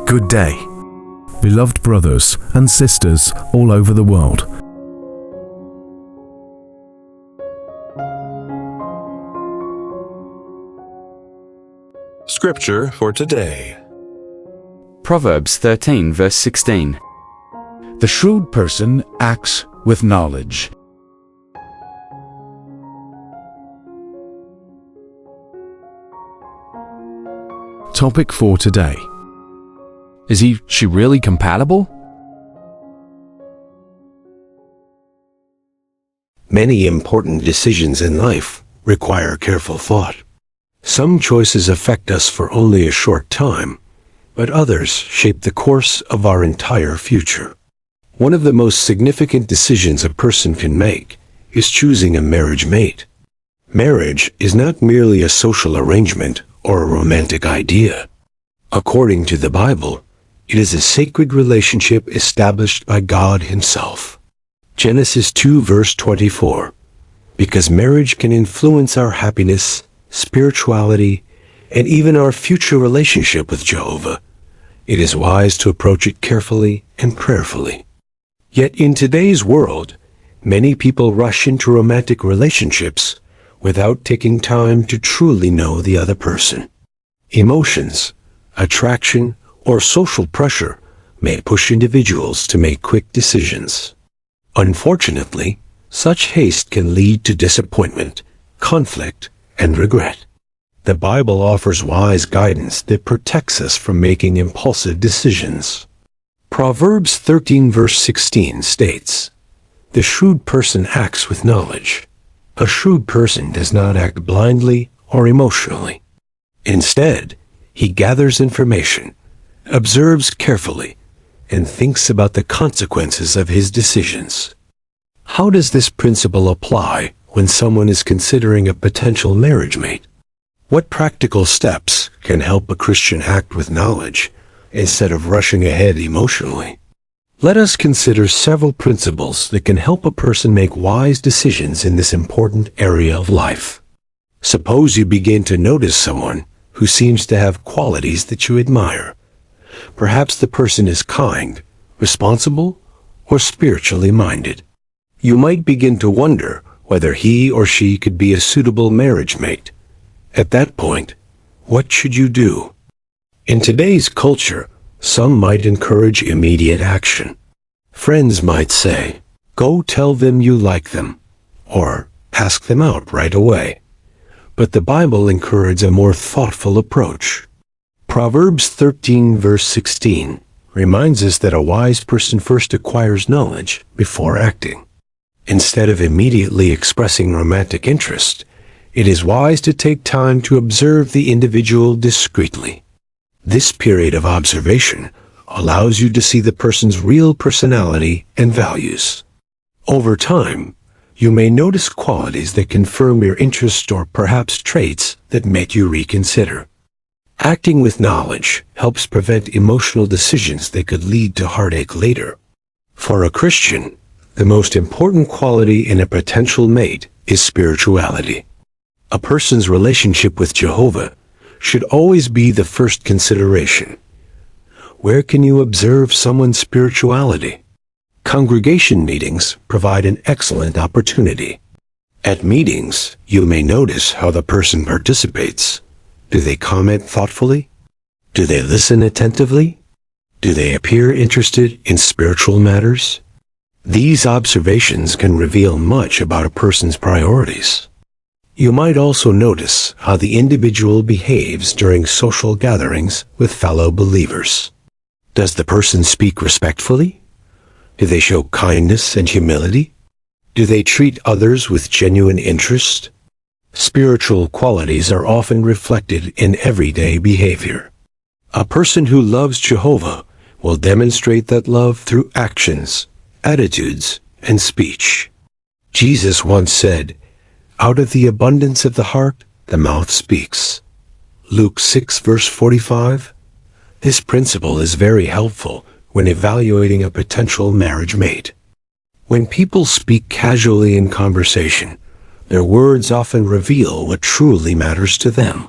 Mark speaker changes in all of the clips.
Speaker 1: Good day, beloved brothers and sisters all over the world.
Speaker 2: Scripture for today.
Speaker 3: Proverbs 13 verse 16.
Speaker 4: The shrewd person acts with knowledge.
Speaker 1: Topic for today.
Speaker 4: Is she really compatible?
Speaker 5: Many important decisions in life require careful thought. Some choices affect us for only a short time, but others shape the course of our entire future. One of the most significant decisions a person can make is choosing a marriage mate. Marriage is not merely a social arrangement or a romantic idea. According to the Bible, it is a sacred relationship established by God Himself. Genesis 2 verse 24. Because marriage can influence our happiness, spirituality, and even our future relationship with Jehovah, it is wise to approach it carefully and prayerfully. Yet in today's world, many people rush into romantic relationships without taking time to truly know the other person. Emotions, attraction, or social pressure may push individuals to make quick decisions. Unfortunately, such haste can lead to disappointment, conflict, and regret. The Bible offers wise guidance that protects us from making impulsive decisions. Proverbs 13 verse 16 states, "The shrewd person acts with knowledge. A shrewd person does not act blindly or emotionally. Instead, he gathers information, observes carefully, and thinks about the consequences of his decisions." How does this principle apply when someone is considering a potential marriage mate? What practical steps can help a Christian act with knowledge instead of rushing ahead emotionally? Let us consider several principles that can help a person make wise decisions in this important area of life. Suppose you begin to notice someone who seems to have qualities that you admire. Perhaps the person is kind, responsible, or spiritually minded. You might begin to wonder whether he or she could be a suitable marriage mate. At that point, what should you do? In today's culture, some might encourage immediate action. Friends might say, "Go tell them you like them," or "Ask them out right away." But the Bible encourages a more thoughtful approach. Proverbs 13 verse 16 reminds us that a wise person first acquires knowledge before acting. Instead of immediately expressing romantic interest, it is wise to take time to observe the individual discreetly. This period of observation allows you to see the person's real personality and values. Over time, you may notice qualities that confirm your interest or perhaps traits that make you reconsider. Acting with knowledge helps prevent emotional decisions that could lead to heartache later. For a Christian, the most important quality in a potential mate is spirituality. A person's relationship with Jehovah should always be the first consideration. Where can you observe someone's spirituality? Congregation meetings provide an excellent opportunity. At meetings, you may notice how the person participates. Do they comment thoughtfully? Do they listen attentively? Do they appear interested in spiritual matters? These observations can reveal much about a person's priorities. You might also notice how the individual behaves during social gatherings with fellow believers. Does the person speak respectfully? Do they show kindness and humility? Do they treat others with genuine interest? Spiritual qualities are often reflected in everyday behavior. A person who loves Jehovah will demonstrate that love through actions, attitudes, and speech. Jesus once said, "Out of the abundance of the heart, the mouth speaks." Luke 6 verse 45. This principle is very helpful when evaluating a potential marriage mate. When people speak casually in conversation, their words often reveal what truly matters to them.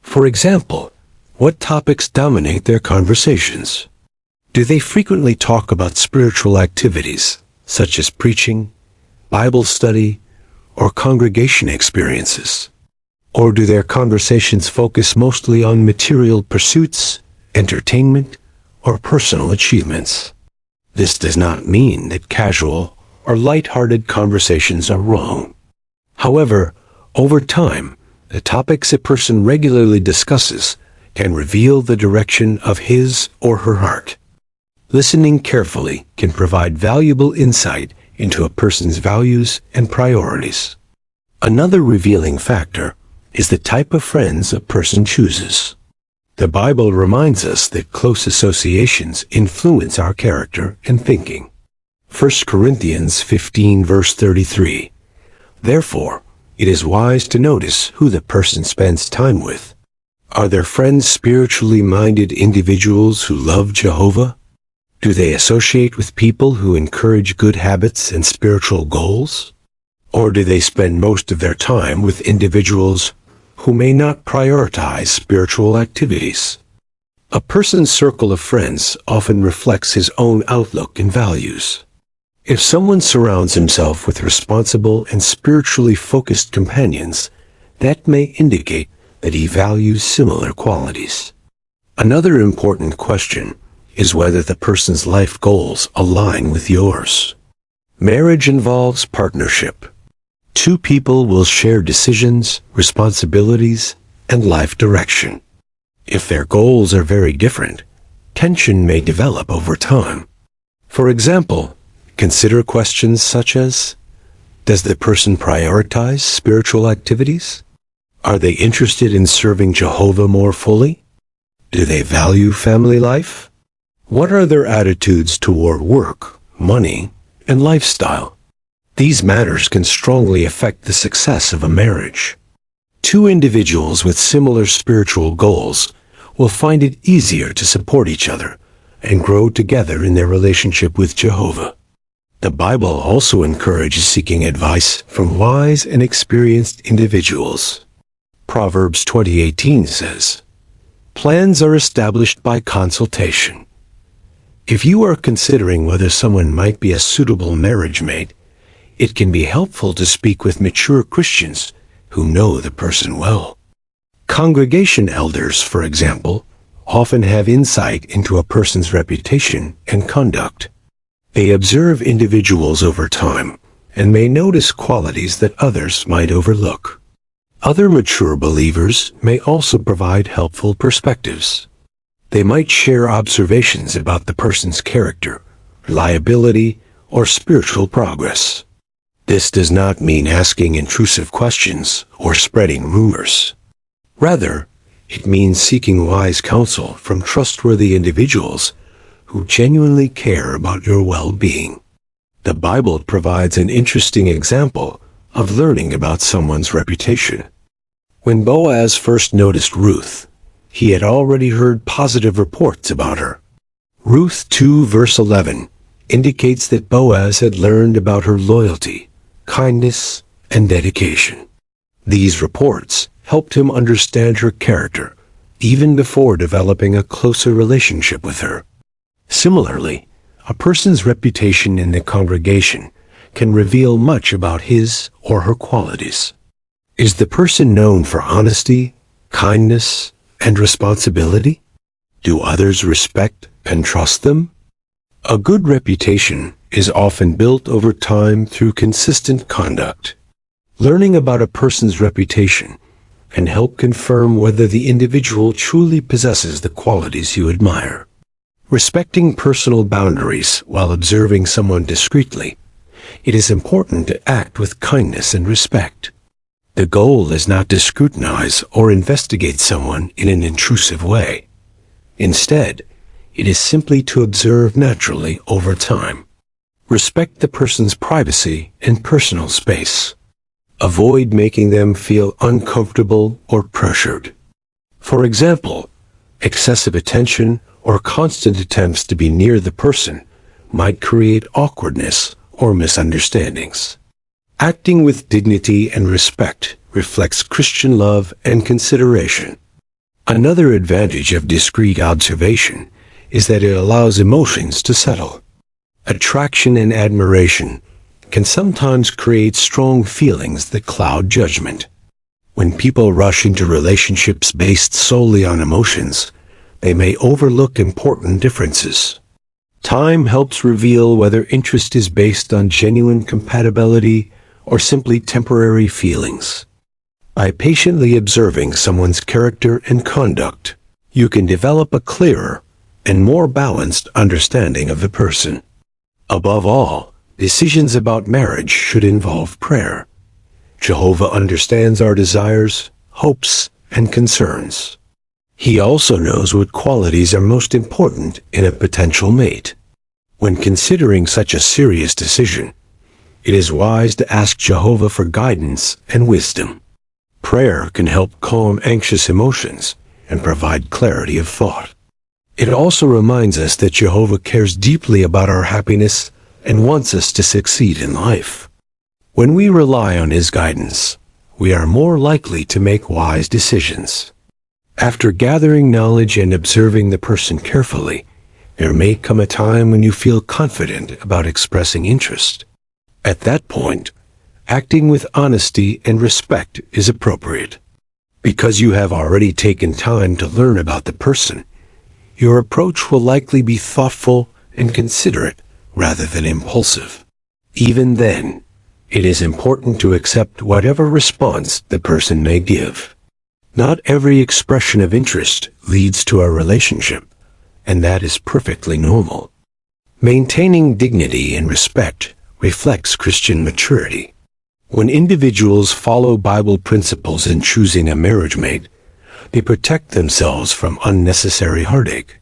Speaker 5: For example, What topics dominate their conversations? Do they frequently talk about spiritual activities, such as preaching, Bible study, or congregation experiences? Or do their conversations focus mostly on material pursuits, entertainment, or personal achievements? This does not mean that casual or light-hearted conversations are wrong. However, over time, the topics a person regularly discusses can reveal the direction of his or her heart. Listening carefully can provide valuable insight into a person's values and priorities. Another revealing factor is the type of friends a person chooses. The Bible reminds us that close associations influence our character and thinking. 1 Corinthians 15 verse 33. Therefore, it is wise to notice who the person spends time with. Are their friends spiritually minded individuals who love Jehovah? Do they associate with people who encourage good habits and spiritual goals? Or do they spend most of their time with individuals who may not prioritize spiritual activities? A person's circle of friends often reflects his own outlook and values. If someone surrounds himself with responsible and spiritually focused companions, that may indicate that he values similar qualities. Another important question is whether the person's life goals align with yours. Marriage involves partnership. Two people will share decisions, responsibilities, and life direction. If their goals are very different, tension may develop over time. For example, consider questions such as, does the person prioritize spiritual activities? Are they interested in serving Jehovah more fully? Do they value family life? What are their attitudes toward work, money, and lifestyle? These matters can strongly affect the success of a marriage. Two individuals with similar spiritual goals will find it easier to support each other and grow together in their relationship with Jehovah. The Bible also encourages seeking advice from wise and experienced individuals. Proverbs 20:18 says, "Plans are established by consultation." If you are considering whether someone might be a suitable marriage mate, it can be helpful to speak with mature Christians who know the person well. Congregation elders, for example, often have insight into a person's reputation and conduct. They observe individuals over time and may notice qualities that others might overlook. Other mature believers may also provide helpful perspectives. They might share observations about the person's character, reliability, or spiritual progress. This does not mean asking intrusive questions or spreading rumors. Rather, it means seeking wise counsel from trustworthy individuals who genuinely care about your well-being. The Bible provides an interesting example of learning about someone's reputation. When Boaz first noticed Ruth, he had already heard positive reports about her. Ruth 2 verse 11 indicates that Boaz had learned about her loyalty, kindness, and dedication. These reports helped him understand her character even before developing a closer relationship with her. Similarly, a person's reputation in the congregation can reveal much about his or her qualities. Is the person known for honesty, kindness, and responsibility? Do others respect and trust them? A good reputation is often built over time through consistent conduct. Learning about a person's reputation can help confirm whether the individual truly possesses the qualities you admire. Respecting personal boundaries while observing someone discreetly, it is important to act with kindness and respect. The goal is not to scrutinize or investigate someone in an intrusive way. Instead, it is simply to observe naturally over time. Respect the person's privacy and personal space. Avoid making them feel uncomfortable or pressured. For example, excessive attention or constant attempts to be near the person might create awkwardness or misunderstandings. Acting with dignity and respect reflects Christian love and consideration. Another advantage of discreet observation is that it allows emotions to settle. Attraction and admiration can sometimes create strong feelings that cloud judgment. When people rush into relationships based solely on emotions, they may overlook important differences. Time helps reveal whether interest is based on genuine compatibility or simply temporary feelings. By patiently observing someone's character and conduct, you can develop a clearer and more balanced understanding of the person. Above all, decisions about marriage should involve prayer. Jehovah understands our desires, hopes, and concerns. He also knows what qualities are most important in a potential mate. When considering such a serious decision, it is wise to ask Jehovah for guidance and wisdom. Prayer can help calm anxious emotions and provide clarity of thought. It also reminds us that Jehovah cares deeply about our happiness and wants us to succeed in life. When we rely on His guidance, we are more likely to make wise decisions. After gathering knowledge and observing the person carefully, there may come a time when you feel confident about expressing interest. At that point, acting with honesty and respect is appropriate. Because you have already taken time to learn about the person, your approach will likely be thoughtful and considerate rather than impulsive. Even then, it is important to accept whatever response the person may give. Not every expression of interest leads to a relationship, and that is perfectly normal. Maintaining dignity and respect reflects Christian maturity. When individuals follow Bible principles in choosing a marriage mate, they protect themselves from unnecessary heartache.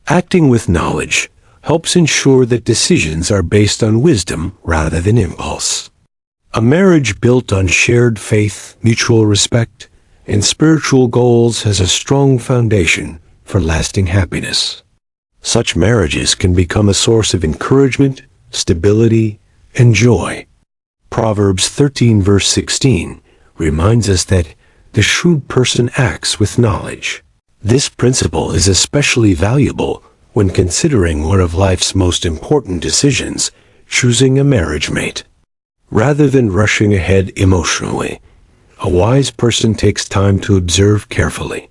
Speaker 5: Acting with knowledge helps ensure that decisions are based on wisdom rather than impulse. A marriage built on shared faith, mutual respect, and spiritual goals has a strong foundation for lasting happiness. Such marriages can become a source of encouragement, stability, and joy. Proverbs 13 verse 16 reminds us that the shrewd person acts with knowledge. This principle is especially valuable when considering one of life's most important decisions, choosing a marriage mate. Rather than rushing ahead emotionally, a wise person takes time to observe carefully.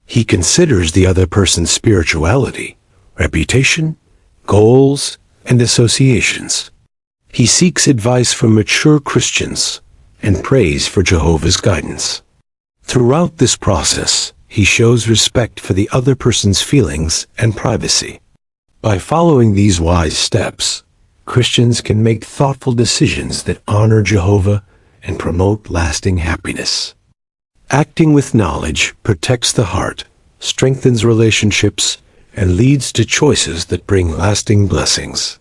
Speaker 5: He considers the other person's spirituality, reputation, goals, and associations. He seeks advice from mature Christians and prays for Jehovah's guidance. Throughout this process, he shows respect for the other person's feelings and privacy. By following these wise steps, Christians can make thoughtful decisions that honor Jehovah and promote lasting happiness. Acting with knowledge protects the heart, strengthens relationships, and leads to choices that bring lasting blessings.